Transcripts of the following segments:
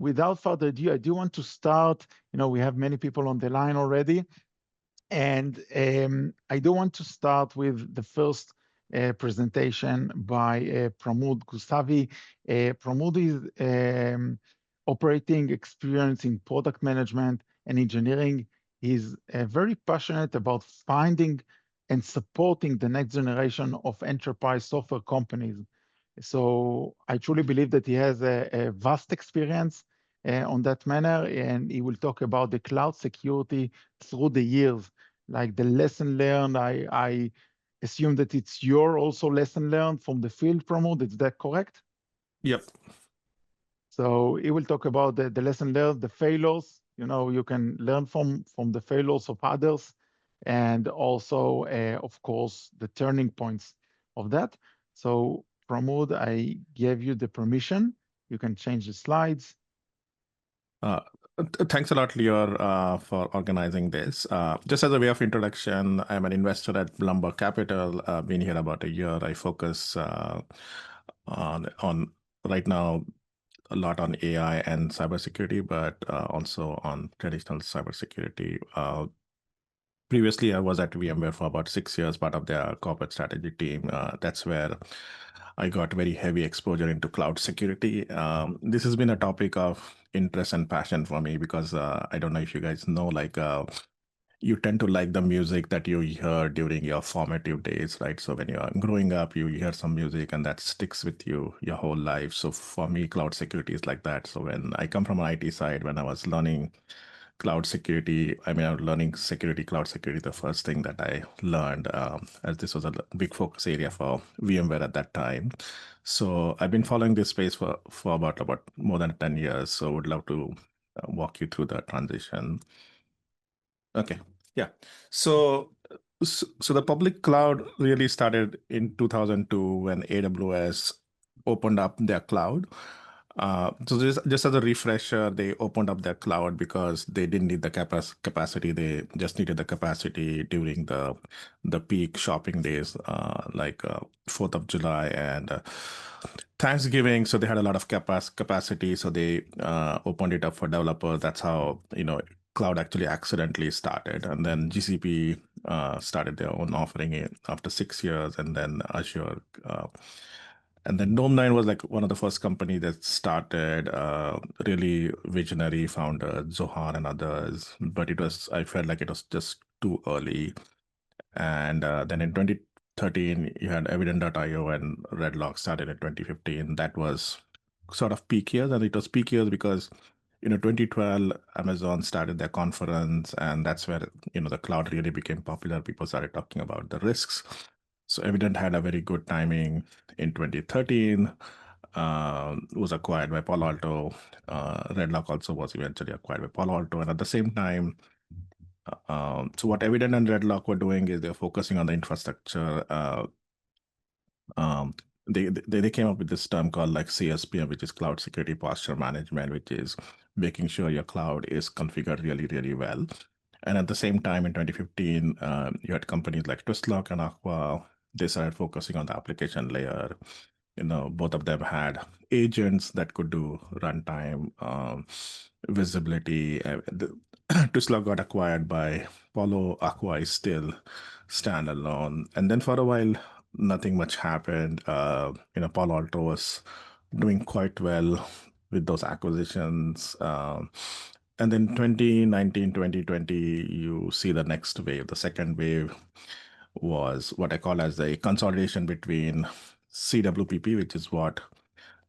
without further ado, I do want to start. We have many people on the line already, and I do want to start with the first presentation by Pramod Gosavi. Pramod is operating experience in product management and engineering. He's very passionate about finding and supporting the next generation of enterprise software companies. So I truly believe that he has a vast experience on that manner, and he will talk about the cloud security through the years, like the lesson learned. I assume that it's your also lesson learned from the field, Pramod. Is that correct? Yep. So he will talk about the lesson learned, the failures. You can learn from the failures of others, and also, of course, the turning points of that. So Pramod, I gave you the permission. You can change the slides. Thanks a lot, Lior, for organizing this. Just as a way of introduction, I'm an investor at Bloomberg Capital. I've been here about a year. I focus on right now a lot on AI and cybersecurity, but also on traditional cybersecurity. Previously, I was at VMware for about 6 years, part of their corporate strategy team. That's where I got very heavy exposure into cloud security. This has been a topic of interest and passion for me because I don't know if you guys know, you tend to like the music that you hear during your formative days, right? So when you're growing up, you hear some music and that sticks with you your whole life. So for me, cloud security is like that. So when I come from an IT side, when I was learning cloud security, I was learning cloud security, the first thing that I learned, as this was a big focus area for VMware at that time. So I've been following this space for about more than 10 years. So would love to walk you through the transition. Okay, yeah. So the public cloud really started in 2002 when AWS opened up their cloud. So just as a refresher, they opened up their cloud because they didn't need the capacity. They just needed the capacity during the peak shopping days, like 4th of July and Thanksgiving. So they had a lot of capacity. So they opened it up for developers. That's how, cloud actually accidentally started. And then GCP started their own offering after 6 years, and then Azure. And then Dome9 was like one of the first companies that started, really visionary founder, Zohar and others. But I felt like it was just too early. And then in 2013, you had Evident.io, and Redlock started in 2015. That was sort of peak years. And it was peak years because 2012, Amazon started their conference, and that's where, the cloud really became popular. People started talking about the risks. So Evident had a very good timing in 2013, was acquired by Palo Alto. Redlock also was eventually acquired by Palo Alto. And at the same time, so what Evident and Redlock were doing is they're focusing on the infrastructure. They came up with this term called like CSPM, which is Cloud Security Posture Management, which is making sure your cloud is configured really, really well. And at the same time, in 2015, you had companies like Twistlock and Aqua. They started focusing on the application layer. Both of them had agents that could do runtime, visibility. Twistlock got acquired by Palo. Aqua is still standalone. And then for a while, nothing much happened. Palo Alto was doing quite well with those acquisitions. And then 2019, 2020, you see the next wave. The second wave was what I call as a consolidation between CWPP, which is what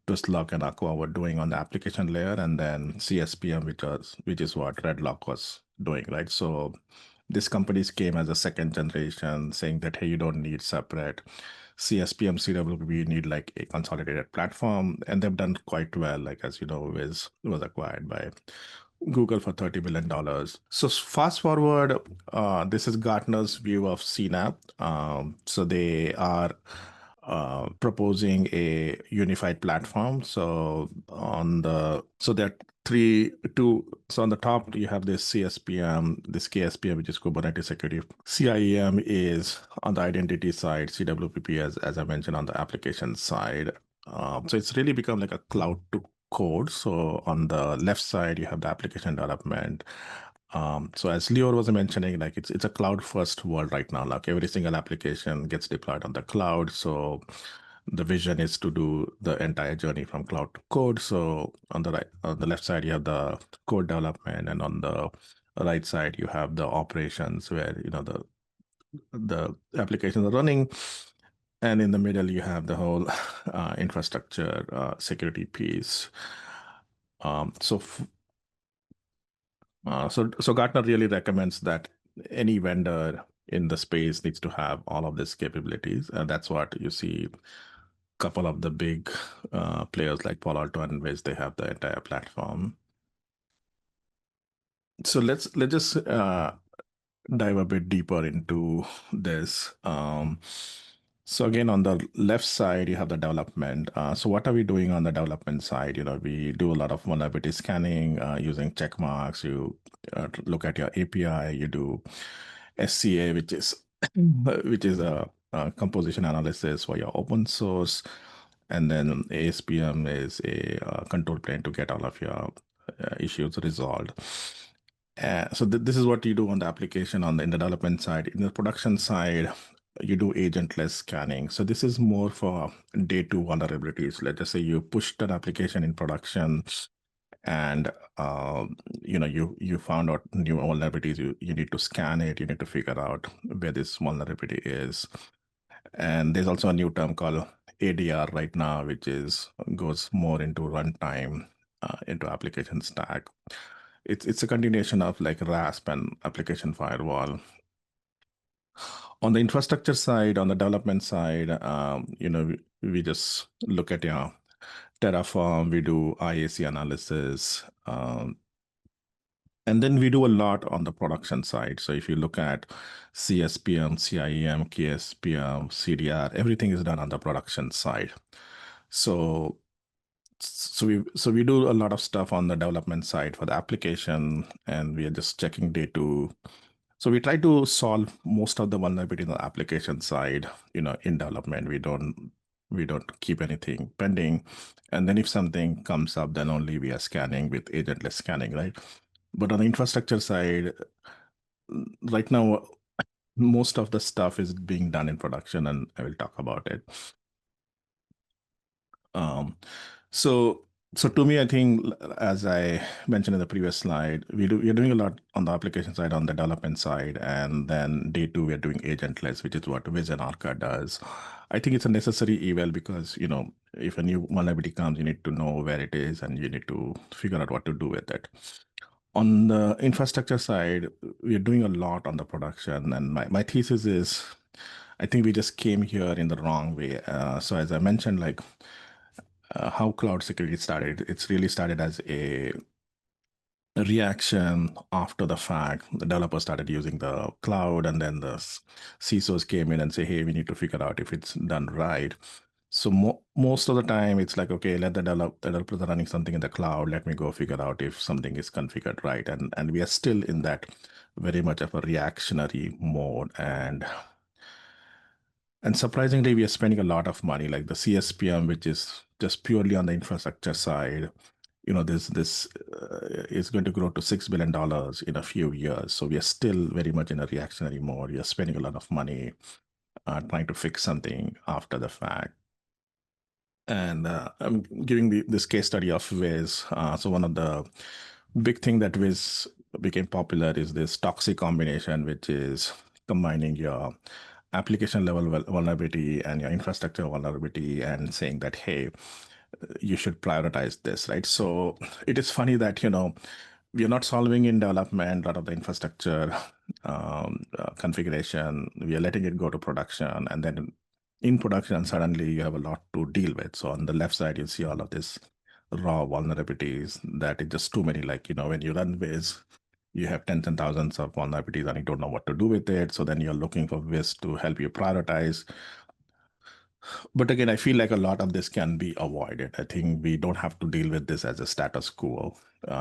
Twistlock and Aqua were doing on the application layer, and then CSPM, which is what Redlock was doing, right? So these companies came as a second generation, saying that, hey, you don't need separate CSPM, CWPP, you need like a consolidated platform, and they've done quite well. Like, as you know, Wiz was acquired by Google for $30 billion. So fast forward, this is Gartner's view of CNAPP. So they are proposing a unified platform. So there are so on the top, you have this CSPM, this KSPM, which is Kubernetes Security. CIEM is on the identity side, CWPP, as I mentioned, on the application side. So it's really become like a cloud to code. So on the left side, you have the application development. So as Leo was mentioning, like it's a cloud first world right now. Like every single application gets deployed on the cloud. So the vision is to do the entire journey from cloud to code. So on the left side, you have the code development, and on the right side, you have the operations where the applications are running, and in the middle, you have the whole infrastructure security piece. So Gartner really recommends that any vendor in the space needs to have all of these capabilities, and that's what you see. Couple of the big players like Palo Alto and Wiz, they have the entire platform. So let's just dive a bit deeper into this. So again, on the left side, you have the development. So what are we doing on the development side? We do a lot of vulnerability scanning using check marks. You look at your API. You do SCA, which is a composition analysis for your open source, and then ASPM is a control plane to get all of your issues resolved. So this is what you do on the application in the development side. In the production side, you do agentless scanning. So this is more for day two vulnerabilities. Let's just say you pushed an application in production, and you found out new vulnerabilities. You need to scan it. You need to figure out where this vulnerability is. And there's also a new term called ADR right now, which goes more into runtime, into application stack. It's a continuation of like RASP and application firewall. On the infrastructure side, on the development side, we just look at Terraform, we do IAC analysis, and then we do a lot on the production side. So if you look at CSPM, CIEM, KSPM, CDR, everything is done on the production side. So we do a lot of stuff on the development side for the application, and we are just checking day two. So we try to solve most of the vulnerability on the application side, in development. We don't keep anything pending. And then if something comes up, then only we are scanning with agentless scanning, right? But on the infrastructure side, right now, most of the stuff is being done in production, and I will talk about it. So to me, I think, as I mentioned in the previous slide, we're doing a lot on the application side, on the development side, and then day two, we're doing agentless, which is what Wiz and Arca does. I think it's a necessary evil because, if a new vulnerability comes, you need to know where it is and you need to figure out what to do with it. On the infrastructure side, we're doing a lot on the production, and my thesis is, I think we just came here in the wrong way. So as I mentioned, like, how cloud security started. It's really started as a reaction after the fact. The developers started using the cloud, and then the CISOs came in and say, hey, we need to figure out if it's done right. So most of the time, it's like, okay, let the developers are running something in the cloud. Let me go figure out if something is configured right. And we are still in that very much of a reactionary mode. And surprisingly, we are spending a lot of money, like the CSPM, which is just purely on the infrastructure side. This is going to grow to $6 billion in a few years. So we are still very much in a reactionary mode. We are spending a lot of money trying to fix something after the fact. And I'm giving this case study of Wiz. So one of the big thing that Wiz became popular is this toxic combination, which is combining your application level vulnerability and your infrastructure vulnerability, and saying that, hey, you should prioritize this, right? So it is funny that, we are not solving in development a lot of the infrastructure configuration. We are letting it go to production, and then in production, suddenly you have a lot to deal with. So on the left side, you see all of this raw vulnerabilities that is just too many. Like, when you run Wiz, you have tens and thousands of vulnerabilities and you don't know what to do with it. So then you're looking for Wiz to help you prioritize. But again, I feel like a lot of this can be avoided. I think we don't have to deal with this as a status quo.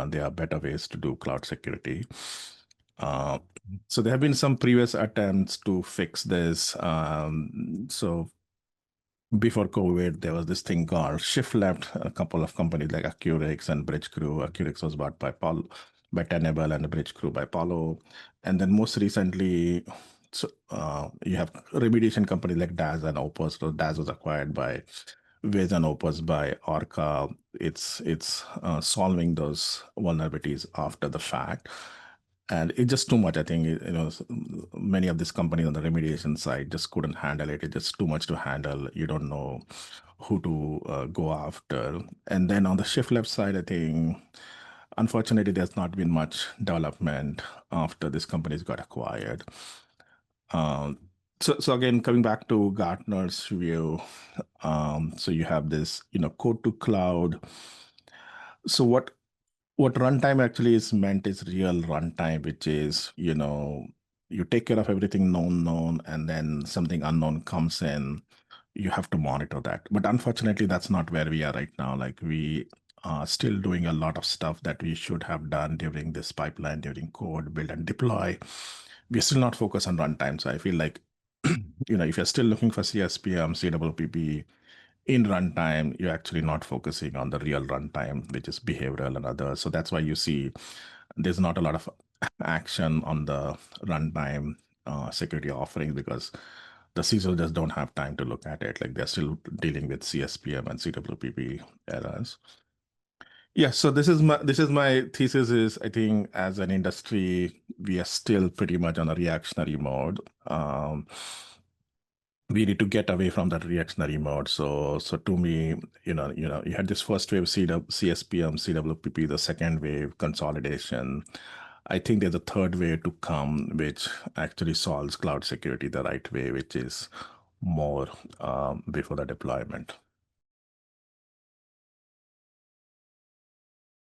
There are better ways to do cloud security. So there have been some previous attempts to fix this. So before COVID, there was this thing called shift left. A couple of companies like Accurix and Bridge Crew. Accurix was bought by Tenable, and the Bridge Crew by Palo. And then most recently, you have remediation companies like DAS and Opus. So DAS was acquired by Wiz and Opus by Orca. It's solving those vulnerabilities after the fact. And it's just too much. I think many of these companies on the remediation side just couldn't handle it. It's just too much to handle. You don't know who to go after. And then on the shift left side, I think unfortunately there's not been much development after these companies got acquired. So again, coming back to Gartner's view, so you have this code to cloud. So what runtime actually is meant is real runtime, which is, you take care of everything known, and then something unknown comes in, you have to monitor that. But unfortunately, that's not where we are right now. Like, we are still doing a lot of stuff that we should have done during this pipeline, during code, build and deploy. We're still not focused on runtime. So I feel like, if you're still looking for CSPM, CWPP, in runtime, you're actually not focusing on the real runtime, which is behavioral and others. So that's why you see there's not a lot of action on the runtime security offerings, because the CISO just don't have time to look at it. Like, they're still dealing with CSPM and CWPP errors. Yeah, so this is my thesis is, I think as an industry, we are still pretty much on a reactionary mode. We need to get away from that reactionary mode. So to me, you had this first wave CSPM, CWPP, the second wave consolidation. I think there's a third wave to come, which actually solves cloud security the right way, which is more before the deployment.